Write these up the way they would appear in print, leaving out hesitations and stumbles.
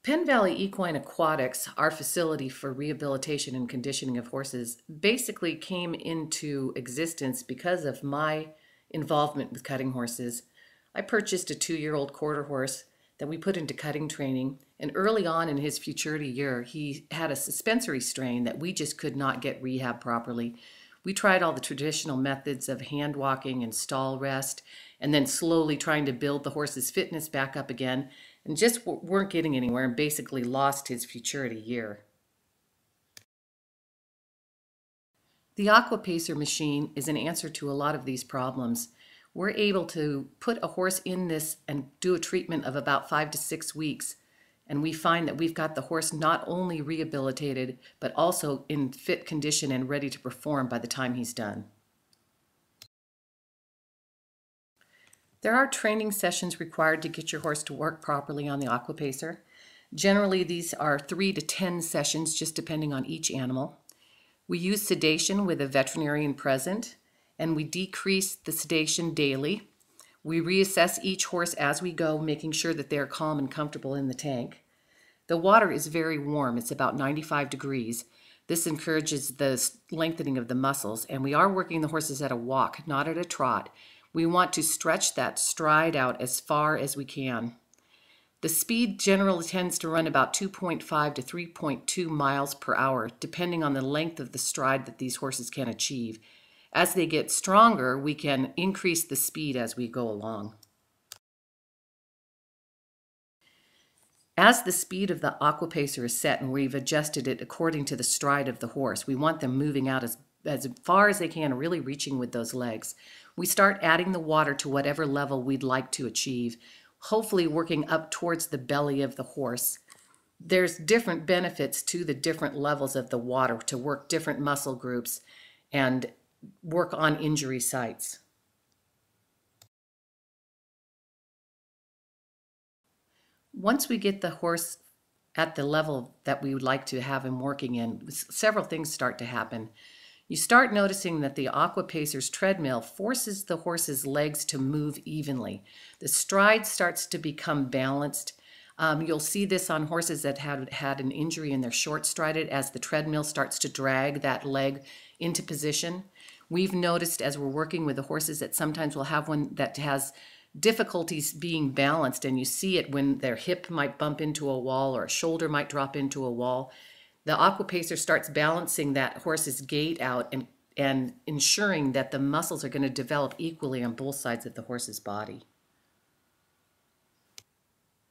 Penn Equine Aquatics, our facility for rehabilitation and conditioning of horses, basically came into existence because of my involvement with cutting horses. I purchased a 2-year-old quarter horse that we put into cutting training, and early on in his futurity year, he had a suspensory strain that we just could not get rehab properly. We tried all the traditional methods of hand walking and stall rest, and then slowly trying to build the horse's fitness back up again, and just weren't getting anywhere and basically lost his futurity year. The AquaPacer machine is an answer to a lot of these problems. We're able to put a horse in this and do a treatment of about 5 to 6 weeks, and we find that we've got the horse not only rehabilitated, but also in fit condition and ready to perform by the time he's done. There are training sessions required to get your horse to work properly on the AquaPacer. Generally, these are 3 to 10 sessions, just depending on each animal. We use sedation with a veterinarian present, and we decrease the sedation daily. We reassess each horse as we go, making sure that they're calm and comfortable in the tank. The water is very warm. It's about 95 degrees. This encourages the lengthening of the muscles, and we are working the horses at a walk, not at a trot. We want to stretch that stride out as far as we can. The speed generally tends to run about 2.5 to 3.2 miles per hour, depending on the length of the stride that these horses can achieve. As they get stronger, we can increase the speed as we go along. As the speed of the AquaPacer is set and we've adjusted it according to the stride of the horse, we want them moving out as far as they can, really reaching with those legs. We start adding the water to whatever level we'd like to achieve, hopefully working up towards the belly of the horse. There's different benefits to the different levels of the water to work different muscle groups and work on injury sites. Once we get the horse at the level that we would like to have him working in, several things start to happen. You start noticing that the AquaPacer's treadmill forces the horse's legs to move evenly. The stride starts to become balanced. You'll see this on horses that had an injury in their short strided as the treadmill starts to drag that leg into position. We've noticed as we're working with the horses that sometimes we'll have one that has difficulties being balanced, and you see it when their hip might bump into a wall or a shoulder might drop into a wall. The AquaPacer starts balancing that horse's gait out and ensuring that the muscles are going to develop equally on both sides of the horse's body.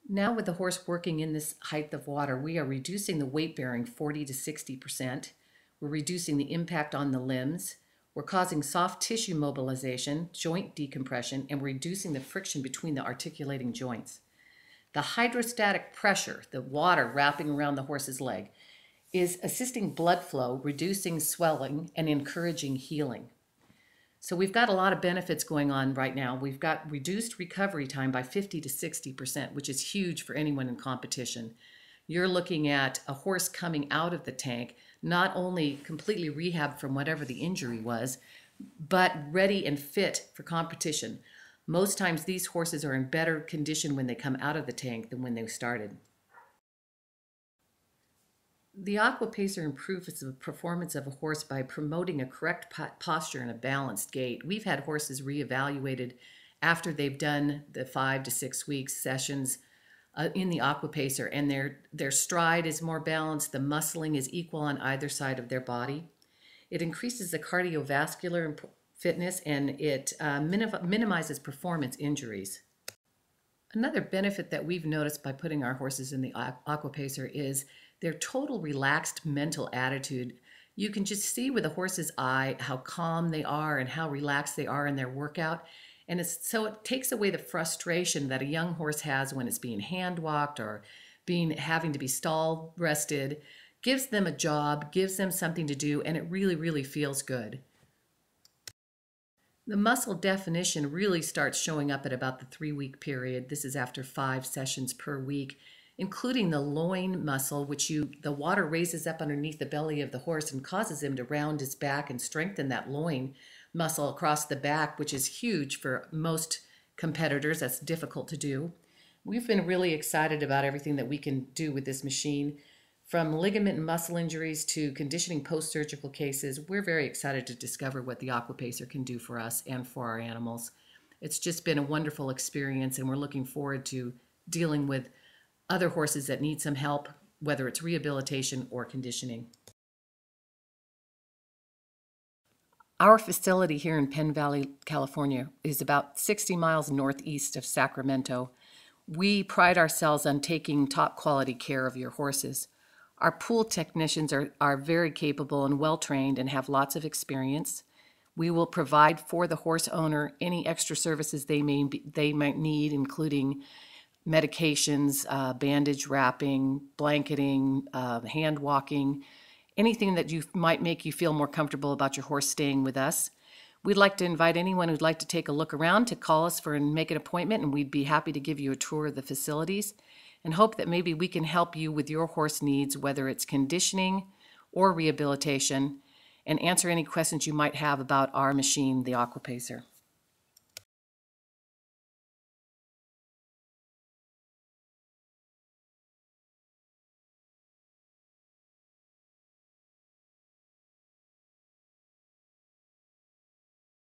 Now with the horse working in this height of water, we are reducing the weight bearing 40 to 60%. We're reducing the impact on the limbs. We're causing soft tissue mobilization, joint decompression, and we're reducing the friction between the articulating joints. The hydrostatic pressure, the water wrapping around the horse's leg, is assisting blood flow, reducing swelling, and encouraging healing. So we've got a lot of benefits going on right now. We've got reduced recovery time by 50 to 60%, which is huge for anyone in competition. You're looking at a horse coming out of the tank, not only completely rehabbed from whatever the injury was, but ready and fit for competition. Most times these horses are in better condition when they come out of the tank than when they started. The AquaPacer improves the performance of a horse by promoting a correct posture and a balanced gait. We've had horses reevaluated after they've done the 5 to 6 weeks sessions in the AquaPacer, and their stride is more balanced, the muscling is equal on either side of their body. It increases the cardiovascular fitness, and it minimizes performance injuries. Another benefit that we've noticed by putting our horses in the AquaPacer is their total relaxed mental attitude. You can just see with a horse's eye how calm they are and how relaxed they are in their workout. And so it takes away the frustration that a young horse has when it's being hand walked or having to be stall rested. Gives them a job, gives them something to do, and it really, really feels good. The muscle definition really starts showing up at about the 3-week period. This is after 5 sessions per week, including the loin muscle, which the water raises up underneath the belly of the horse and causes him to round his back and strengthen that loin muscle across the back, which is huge for most competitors. That's difficult to do. We've been really excited about everything that we can do with this machine. From ligament and muscle injuries to conditioning post-surgical cases, we're very excited to discover what the AquaPacer can do for us and for our animals. It's just been a wonderful experience, and we're looking forward to dealing with other horses that need some help, whether it's rehabilitation or conditioning. Our facility here in Penn Valley, California, is about 60 miles northeast of Sacramento. We pride ourselves on taking top quality care of your horses. Our pool technicians are very capable and well trained and have lots of experience. We will provide for the horse owner any extra services they might need, including medications, bandage wrapping, blanketing, hand walking, anything that might make you feel more comfortable about your horse staying with us. We'd like to invite anyone who'd like to take a look around to call us and make an appointment, and we'd be happy to give you a tour of the facilities and hope that maybe we can help you with your horse needs, whether it's conditioning or rehabilitation, and answer any questions you might have about our machine, the AquaPacer.